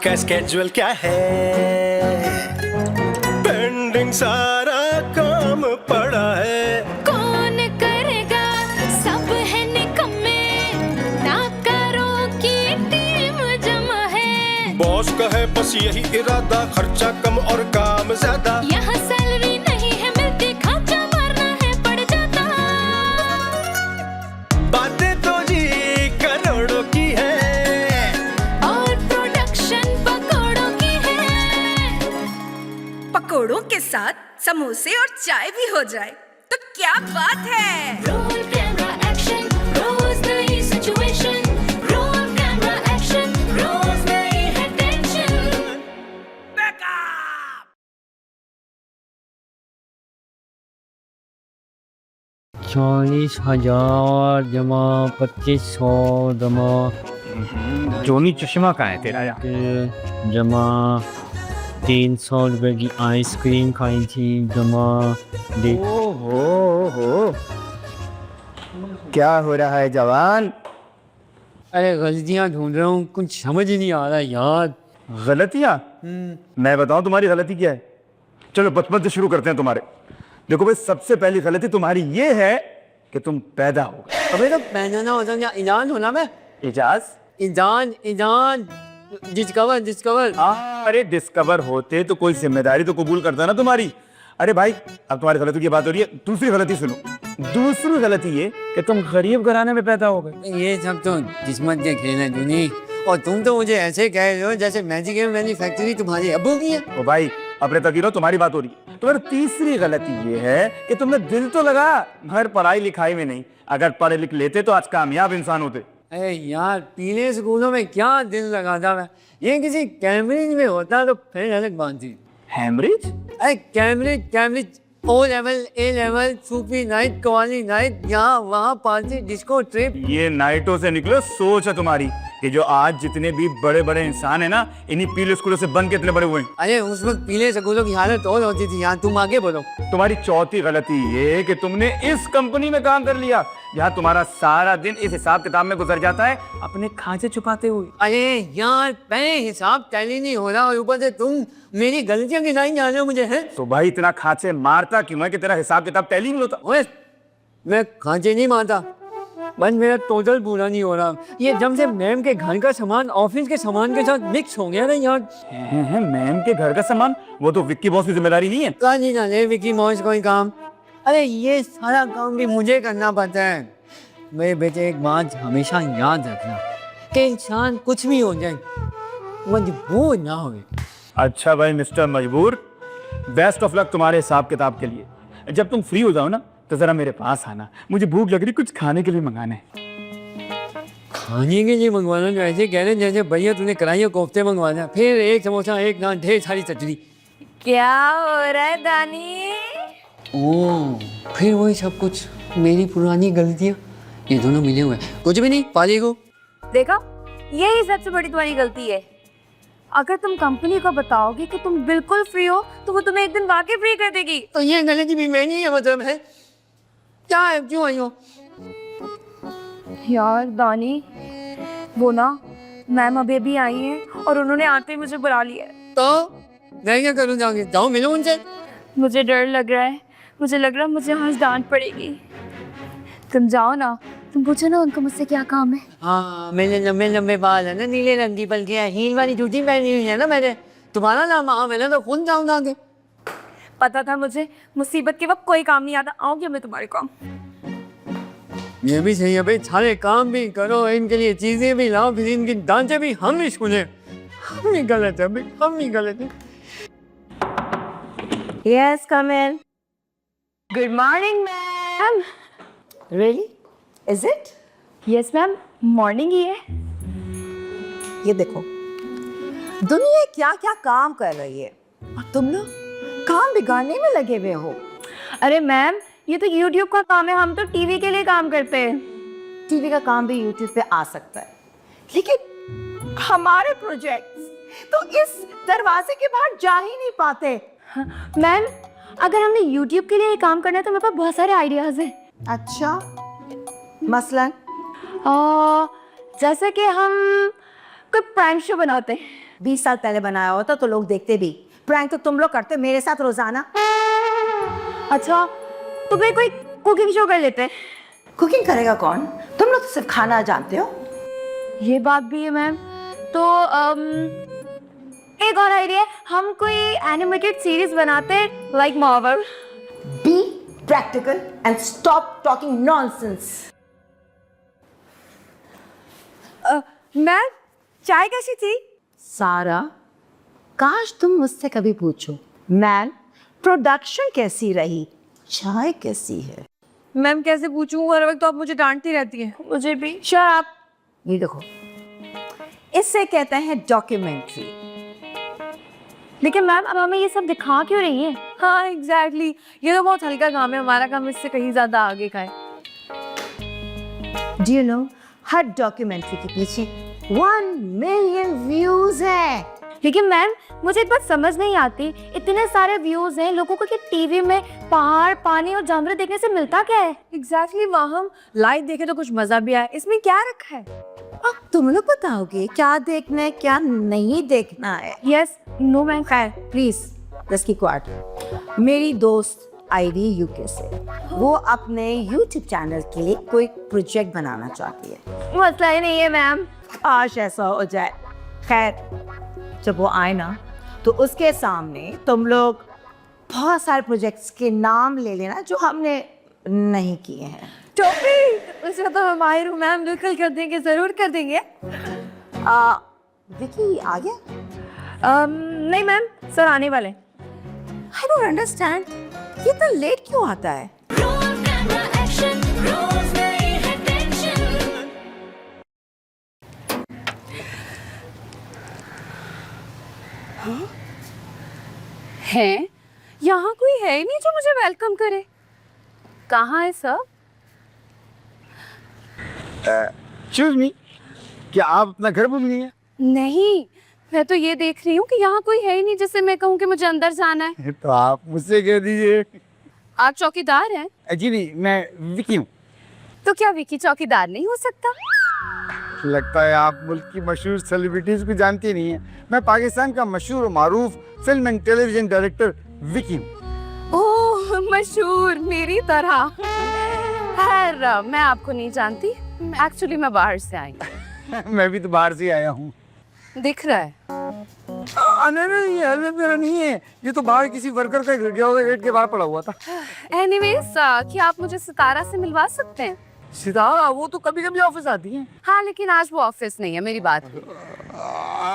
का स्केड्यूल क्या है, पेंडिंग सारा काम पड़ा है। कौन करेगा, सब है निकम्मे, नाकारों की टीम जमा है। बॉस का है बस यही इरादा, खर्चा कम और काम ज्यादा। यहाँ सैलरी नहीं है मिलती, खर्चा मारना है पड़ जाता। बातें तो जी करोड़ों की है, और प्रोडक्शन पकौड़ों की है। पकोड़ों के साथ समोसे और चाय भी हो जाए तो क्या बात है। रोल कैमरा एक्शन, रोज नई सिचुएशन। रोल कैमरा एक्शन, रोज नई है टेंशन। 40,000 जमा 2500 जमा जोनी चश्मा कहाँ है तेरा यार? जमा 300 रुपए की आइसक्रीम खाई थी जमा ओहो क्या हो रहा है जवान? अरे गलतियाँ ढूंढ रहा हूँ, कुछ समझ ही नहीं आ रहा यार। गलतियाँ? मैं बताऊं तुम्हारी गलती क्या है? चलो बचपन से शुरू करते हैं तुम्हारे। देखो भाई, सबसे पहली गलती तुम्हारी ये है कि तुम पैदा हो गए। अबे तो पहनाना होता क्या? ईजान होना मैं? इजाज? ईजान डिस्कवर। अरे डिस्कवर होते तो कोई जिम्मेदारी तो कबूल करता ना तुम्हारी। अरे भाई, अब तुम्हारी गलती की बात हो रही है, दूसरी गलती सुनो। दूसरी गलती ये कि तुम गरीब घराने में पैदा हो गए। ये सब तो किस्मत के खेल है जूनी, और तुम तो मुझे ऐसे कह रहे हो जैसे मैजिक मैन्युफैक्चरिंग तुम्हारी अब्बू की है। ओ भाई, अपने तकीनो तुम्हारी बात हो रही है। तुम्हारी तीसरी गलती ये है कि तुमने दिल तो लगा मगर पढ़ाई लिखाई में नहीं। अगर पढ़े लिख लेते तो आज कामयाब इंसान होते। अरे यार, पीले स्कूलों में क्या दिल लगाता मैं, ये किसी कैम्ब्रिज में होता तो फिर अलग बात थी। हैमरिज? अरे Cambridge O level A level Sufi night qawwali night, यहाँ वहाँ पार्टी डिस्को ट्रिप। ये नाइटों से निकलो सोच है तुम्हारी कि जो आज जितने भी बड़े बड़े इंसान है ना, इन्हीं पीले स्कूलों से बन के इतने बड़े हुए हैं। अरे उस वक्त पीले स्कूलों की हालत और होती थी। यहाँ तुम आगे बोलो। तुम्हारी चौथी गलती ये कि तुमने इस कंपनी में काम कर लिया जहाँ तुम्हारा सारा दिन इस हिसाब किताब में गुजर जाता है अपने खांचे छुपाते हुए। अरे यार, पहले हिसाब टैली नहीं हो रहा और ऊपर से तुम मेरी गलतियां गिनाई जा रहे हो मुझे, है? तो भाई इतना खांचे मारता क्यों है कि तेरा हिसाब किताब टैली नहीं होता? ओए, मैं खांचे नहीं मारता, बस मेरा टोटल पूरा नहीं हो रहा। ये जब से मैम के घर का सामान ऑफिस के सामान के साथ मिक्स हो गया ना यार। हैं मैम के घर का सामान? वो तो विक्की बॉस की जिम्मेदारी नहीं है। कहा नहीं ना ले विक्की मॉस कोई काम। अरे ये सारा काम भी मुझे करना पड़ता है। मेरे बेटे, एक बात हमेशा याद रखना कि इंसान कुछ भी हो जाए मजबूर ना हो। अच्छा भाई मिस्टर मजबूर, बेस्ट ऑफ लक तुम्हारे हिसाब किताब के लिए। जब तुम फ्री हो जाओ ना तो जरा मेरे पास आना, मुझे भूख लग रही, कुछ खाने के लिए मंगाना है। खाने के लिए मंगवाना तो ऐसे कह रहे जैसे भैया तूने कढ़ाई कोफ्ते मंगवाना, फिर एक समोसा एक नान ढेर सारी चटनी। क्या हो रहा है दानी? ओह, फिर वही सब कुछ मेरी पुरानी गलतियाँ, ये दोनों मिले हुए हैं। कुछ भी नहीं, पाली को देखा, यही सबसे बड़ी तुम्हारी गलती है। अगर तुम कंपनी को बताओगे कि तुम बिल्कुल फ्री हो तो वो तुम्हें एक दिन वाकई फ्री कर देगी। तो ये गलती भी मैंने ही मतलब है। क्या है, क्यों आई हो? यार दानी, वो ना मैम अभी अभी आई हैं और उन्होंने आते ही मुझे बुला लिया है। तो मैं क्या करूँ, जाऊँगी जाओ मिलो उनसे। मुझे डर लग रहा है, मुझे लग रहा है मुझे आज डांट पड़ेगी। तुम जाओ ना, तुम पूछो ना उनको मुझसे क्या काम है। हाँ, मेरे लंबे लंबे बाल है ना, नीले रंग की, बल्कि हील वाली जूती पहनी हुई है ना मैंने। तुम्हारा नाम मैंने तो खुद जाऊँगा आगे। पता था मुझे, मुसीबत के वक्त कोई काम नहीं आता। आओगे मैं तुम्हारे काम। ये भी सही है भाई, सारे काम भी करो, इनके लिए चीजें भी लाओ, फिर इनकी डांटे भी हम ही सुने। हम ही गलत है भाई, हम ही गलत है। Yes, come in. Good morning ma'am. Really? Is it? Yes ma'am, morning ही है। ये देखो, दुनिया क्या क्या काम कर रही है और तुम लोग काम बिगाड़ने में लगे हुए हो। अरे मैम, ये तो YouTube का काम है, हम तो टीवी के लिए काम करते हैं। टीवी का काम भी YouTube पे आ सकता है, लेकिन हमारे प्रोजेक्ट्स तो इस दरवाजे के बाहर जा ही नहीं पाते। मैम, अगर हमने YouTube के लिए ये काम करना है तो मेरे पास बहुत सारे आइडियाज हैं। अच्छा, मसलन? जैसे कि हम कोई प्रैंक शो बनाते हैं। 20 साल पहले बनाया होता तो लोग देखते भी। प्रैंक तो तुम लोग करते मेरे साथ रोजाना। अच्छा तो फिर कोई कुकिंग शो कर लेते हैं। कुकिंग करेगा कौन? तुम लोग तो सिर्फ खाना जानते हो। ये बात भी है मैम। तो एक और आइडिया, हम कोई एनिमेटेड सीरीज बनाते हैं like Marvel. Be practical and stop talking nonsense. Ma'am चाय कैसी थी? सारा, काश तुम मुझसे कभी पूछो मैम प्रोडक्शन कैसी रही, चाय कैसी है। मैम कैसे पूछूं, हर वक्त तो आप मुझे डांटती रहती हैं। मुझे भी। Shut up. ये देखो, इससे कहते हैं डॉक्यूमेंट्री। लेकिन मैम अब हमें ये सब दिखा क्यों रही है? हाँ एग्जैक्टली, ये तो बहुत हल्का काम है, हमारा काम इससे कहीं ज्यादा आगे का है। Do you know, her documentary के पीछे 1 मिलियन व्यूज है। लेकिन मैम मुझे एक बात समझ नहीं आती, इतने सारे व्यूज हैं, लोगों को कि टीवी में पहाड़, पानी और जानवर देखने से मिलता क्या है? एग्जैक्टली माँ, हम लाइव देखे तो कुछ मजा भी आए, इसमें क्या रखा है? अब तुम लोग बताओगे क्या देखना है क्या नहीं देखना है। Yes no ma'am. खैर प्लीज दस की क्वार्ट। मेरी दोस्त आईडी यूके से, वो अपने यूट्यूब चैनल के लिए कोई प्रोजेक्ट बनाना चाहती है। मसला ही नहीं है मैम। काश ऐसा हो जाए। खैर जब वो आए ना तो उसके सामने तुम लोग बहुत सारे प्रोजेक्ट्स के नाम ले लेना जो हमने नहीं किए हैं। टॉपी उसमें तो मैं माहिर हूँ मैम, बिल्कुल कर देंगे, जरूर कर देंगे। विकी आ गया? नहीं मैम, सर आने वाले। आई डोंट अंडरस्टैंड, ये तो लेट क्यों आता है? Roll camera action, रोज नई है टेंशन। हैं? यहाँ कोई है ही नहीं जो मुझे वेलकम करे। कहाँ है सब? एक्सक्यूज मी, क्या आप अपना घर भूल गई हैं? नहीं, मैं तो ये देख रही हूँ कि यहाँ कोई है ही नहीं जिससे मैं कहूँ कि मुझे अंदर जाना है। तो आप मुझसे कह दीजिए। आप चौकीदार हैं? जी नहीं, मैं विकी हूँ। तो क्या विकी चौकीदार नहीं हो सकता? लगता है आप मुल्क की मशहूर सेलिब्रिटीज को जानती नहीं है। मैं पाकिस्तान का मशहूर और मारूफ film and television director Vicky हूँ। ओह मशहूर, मेरी तरह। खैर मैं आपको नहीं जानती, एक्चुअली मैं बाहर से आई हूँ। मैं भी तो बाहर से आया हूँ। दिख रहा है। नहीं नहीं, ये हेलमेट मेरा नहीं है, ये तो बाहर किसी वर्कर का गिर गया होगा, गेट के बाहर पड़ा हुआ था। एनीवेज क्या आप मुझे सितारा से मिलवा सकते हैं? सितारा वो तो कभी कभी ऑफिस आती है। हाँ लेकिन आज वो ऑफिस नहीं है, मेरी बात हुई।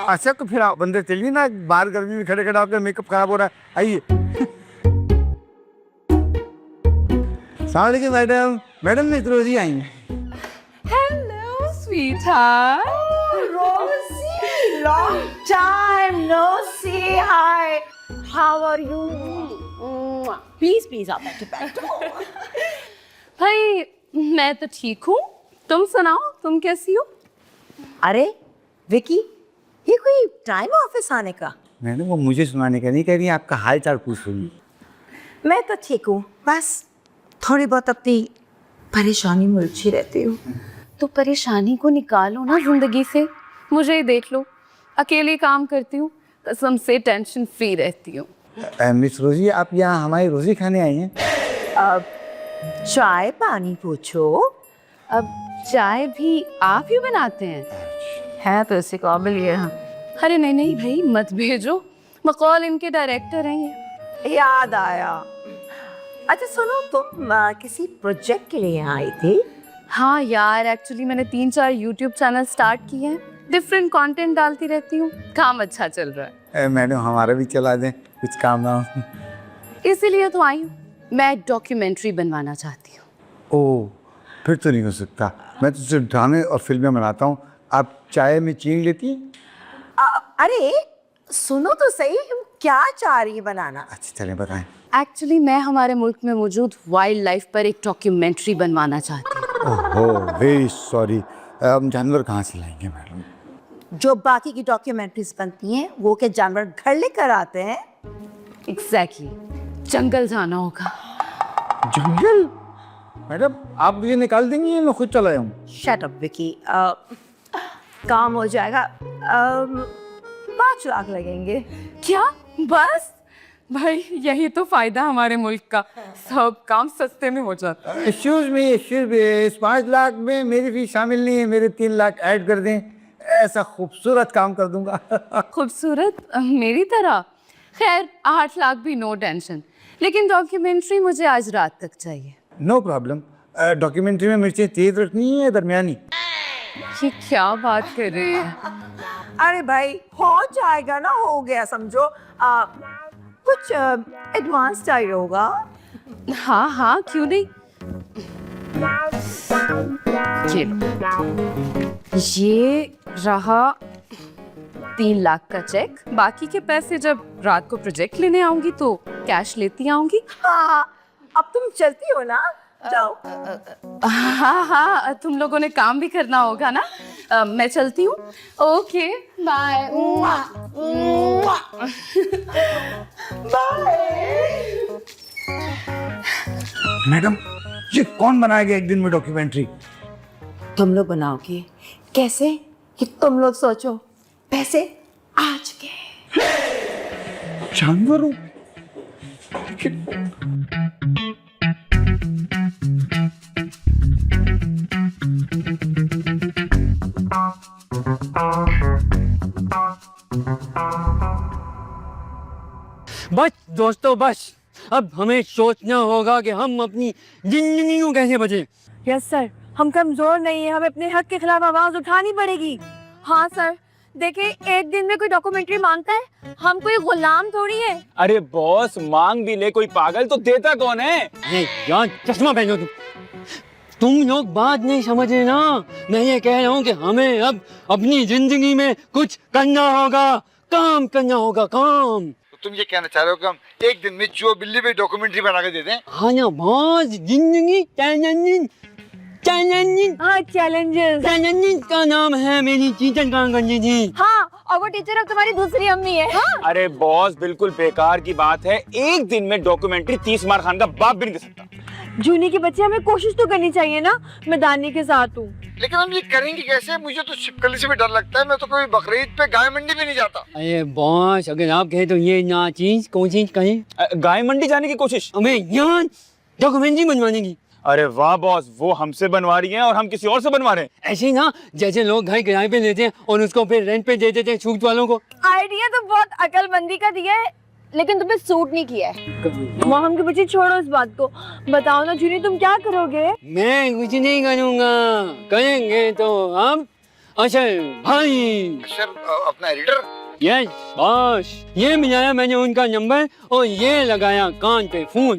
अच्छा तो फिर आप अंदर चलिए ना, बाहर गर्मी में खड़े खड़े आपका मेकअप खराब हो रहा है। आइए। सलाम मैडम। मैडम मिस रोजी आई हैं। Hello sweetheart. Rosie, long time no see. Hi, how are you? Please, आप बैठो। भाई मैं तो ठीक हूँ, तुम सुनाओ, तुम कैसी हो? अरे विकी, ये कोई टाइम ऑफिस आने का? मैडम वो मुझे सुनाने का नहीं कह रही, आपका हाल चाल पूछ रही। मैं तो ठीक हूँ, बस थोड़ी बहुत अपनी परेशानी में उलझी रहती हूँ। तो परेशानी को निकालो ना जिंदगी से। मुझे ही देख लो, अकेले काम करती हूँ, कसम से टेंशन फ्री रहती हूँ। मिस रोजी, आप यहाँ हमारी रोजी खाने आई हैं? अब चाय पानी पूछो। अब चाय भी आप ही बनाते हैं? है तो इसी काबिल ये। अरे नहीं नहीं भाई मत भेजो, मकौल इनके डायरेक्टर हैं ये। याद आया। अच्छा सुनो, तुम किसी प्रोजेक्ट के लिए यहाँ आई थी? हाँ यार, एक्चुअली मैंने 3-4 यूट्यूब चैनल स्टार्ट किए हैं, डिफरेंट कंटेंट डालती रहती हूँ, काम अच्छा चल रहा है। मैडम हमारा भी चला दें, कुछ काम ना हो। इसीलिए तो आई हूँ, मैं डॉक्यूमेंट्री बनवाना चाहती हूँ। ओह फिर तो नहीं हो सकता, मैं तो सिर्फ ड्रामे और फिल्में बनाता हूँ। आप चाय में चीनी लेती हैं? अरे सुनो तो सही, क्या चाह रही है बनाना? अच्छा चलें बताएं। एक्चुअली मैं हमारे मुल्क में मौजूद वाइल्ड लाइफ पर एक डॉक्यूमेंट्री बनवाना चाहती हूँ। ओह वेरी सॉरी, हम जानवर कहाँ से लाएंगे मैडम? जो बाकी की डॉक्यूमेंट्रीज बनती हैं वो के जानवर घर लेकर आते हैं। एग्जैक्टली, जंगल जाना होगा। जंगल? मैडम आप मुझे निकाल देंगी या मैं खुद चला जाऊँ? शट अप विकी, काम हो जाएगा। बात 5 लाख लगेंगे। क्या? बस? भाई यही तो फायदा हमारे मुल्क का, सब काम सस्ते में हो जाता है। एक्सक्यूज मी, इस 5 लाख में मेरी फीस शामिल नहीं है, मेरे 3 लाख ऐड कर दें, ऐसा खूबसूरत काम कर दूंगा। खूबसूरत मेरी तरह? खैर 8 लाख भी नो टेंशन, लेकिन डॉक्यूमेंट्री मुझे आज रात तक चाहिए। No problem. डॉक्यूमेंट्री में मिर्चें तेज रखनी है दरमियानी? ये क्या बात कर रहे हैं? अरे भाई हो जाएगा ना, हो गया समझो। कुछ एडवांस चाहिए होगा। हाँ हाँ, क्यों नहीं। ये लो। ये रहा 3 लाख का चेक। बाकी के पैसे जब रात को प्रोजेक्ट लेने आऊंगी तो कैश लेती आऊंगी। हाँ, अब तुम चलती हो ना, जाओ। हाँ हाँ, तुम लोगों ने काम भी करना होगा ना। मैं चलती हूँ। Okay bye. मैडम, ये कौन बनाएगा एक दिन में डॉक्यूमेंट्री? तुम लोग बनाओगे कैसे? कि तुम लोग सोचो, पैसे आज के। जानवरों। बस दोस्तों बस, अब हमें सोचना होगा कि हम अपनी जिंदगी को कैसे बचें। यस सर, हम कमजोर नहीं है, हमें अपने हक के खिलाफ आवाज उठानी पड़ेगी। हाँ सर, देखिए एक दिन में कोई डॉक्यूमेंट्री मांगता है, हम कोई गुलाम थोड़ी है। अरे बॉस, मांग भी ले कोई पागल तो देता कौन है? नहीं यार, चश्मा पहनो तुम लोग बात नहीं समझ रहे ना। मैं ये कह रहा हूँ कि हमें अब अपनी जिंदगी में कुछ करना होगा, काम करना होगा, काम। तो तुम ये कहना चाह रहे हो कि हम एक दिन में चूहा बिल्ली पे डॉक्यूमेंट्री बना के दे दें? हाँ ना बॉस, जिंदगी चैलेंजिंग चैलेंजिंग हाँ, चैलेंजेस। चैलेंजिंग का नाम है मेरी टीचर कांगंजी जी। हाँ, और वो टीचर अब तुम्हारी दूसरी अम्मी है। हाँ? अरे बॉस, बिल्कुल बेकार की बात है। एक दिन में डॉक्यूमेंट्री 30 मार खान का बाप भी नहीं दे सकता। जूनी के बच्चे, हमें कोशिश तो करनी चाहिए ना। मैं दानी के साथ हूँ। लेकिन हम ये करेंगे कैसे? मुझे तो छिपकली से भी डर लगता है। मैं तो कभी बकरीद पे गाय मंडी भी नहीं जाता। अरे बॉस, अगर आप कहे तो ये ना चीज कोशिश करें। गाय मंडी जाने की कोशिश? हमें यहाँ डॉक्यूमेंट्री बनवाने की। अरे वाह बॉस, वो हमसे बनवा रही हैं और हम किसी और से बनवा रहे हैं। ऐसे ना जैसे लोग घर किराए पे लेते हैं और उसको फिर रेंट पे दे देते हैं छूट वालों को। आइडिया तो बहुत अकलमंदी का दिया है, लेकिन तुम्हें सूट नहीं किया है। मोहम के बच्चे छोड़ो इस बात को, बताओ ना जूनी, तुम क्या करोगे? मैं कुछ नहीं करूँगा, करेंगे तो हम अशर भाई। सर, अपना एडिटर? यस बॉस, ये मिलाया मैंने उनका नंबर और ये लगाया कान पे फोन।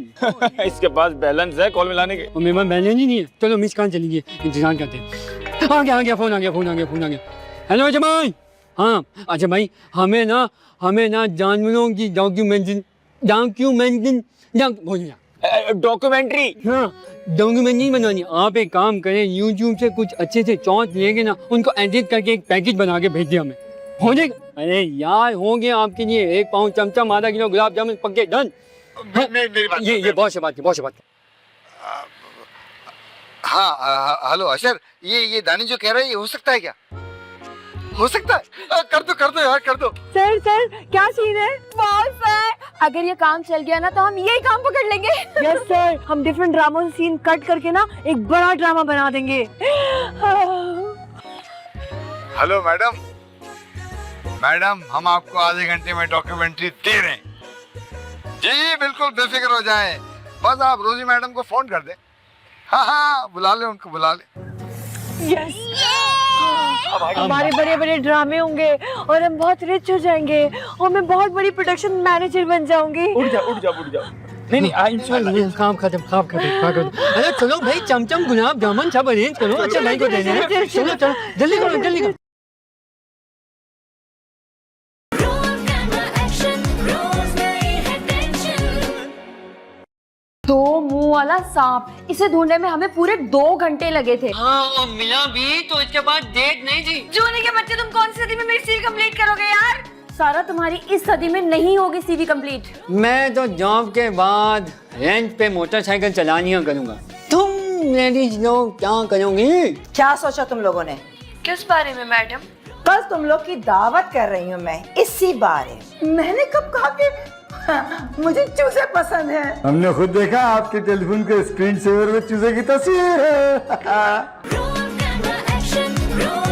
इसके पास बैलेंस है कॉल मिलाने के? और मेरे पास बैलेंस ही नहीं है। चलो मिस कान चलिए, इंतजार करते हैं। आ गया फोन आ गया। हेलो अच्छा भाई। हाँ अच्छा भाई, हमें ना जानवरों की डॉक्यूमेंट्री हाँ डॉक्यूमेंट्री बनवानी। आप एक काम करें, यूट्यूब से कुछ अच्छे से शॉर्ट लेके ना उनको एडिट करके एक पैकेज बना के भेज दिया हमें, हो जाएगा? अरे यार हो गया आपके लिए। 1 पाउंड चमचम, आधा किलो गुलाब जामुन पक्के, डन। मेरी बात ये बहुत से बात है। हाँ, हेलो अशर, ये दानी जो कह रहा है, ये हो सकता है क्या? हो सकता है? कर दो यार, कर दो। सर क्या सीन है? बॉस सर, अगर ये काम चल गया ना तो हम यही काम पकड़ लेंगे। यस सर, हम डिफरेंट ड्रामों से सीन कट करके ना एक बड़ा ड्रामा बना देंगे। हेलो मैडम, हम आपको आधे घंटे में डॉक्यूमेंट्री दे रहे हैं। जी बिल्कुल बेफिक्र हो जाएं, बस आप रोजी मैडम को फोन कर दें। हाँ, बुला ले उनको, बुला ले। यस, हमारे बड़े बड़े ड्रामे होंगे और हम बहुत रिच हो जाएंगे और मैं बहुत बड़ी प्रोडक्शन मैनेजर बन जाऊंगी। उठ जाओ। नहीं, काम खत्म। अरे चलो भाई, चमचम गुलाब जामुन सब अरेंज करो, अच्छा भाई को देने हैं। चलो जल्दी करो। Roll camera action, रोज नई है टेंशन। दो मुंह वाला सांप, इसे ढूंढने में हमें पूरे 2 घंटे लगे थे। हाँ और मिला भी तो इसके बाद डेट नहीं थी। जूनी के बच्चे, तुम कौन सी सदी में मेरी सीवी कंप्लीट करोगे यार? सारा, तुम्हारी इस सदी में नहीं होगी सीवी कंप्लीट। मैं तो जॉब के बाद रेंट पे मोटरसाइकिल चलानियां करूंगा। तुम लेडीज लोग क्या करोगी? क्या सोचा तुम लोगों ने? किस बारे में मैडम? बस तुम लोग की दावत कर रही हूँ मैं इसी बारे। मैंने कब कहा कि मुझे चूजे पसंद है? हमने खुद देखा आपके टेलीफोन के स्क्रीन सेवर में चूजे की तस्वीर है। Roll camera action, roll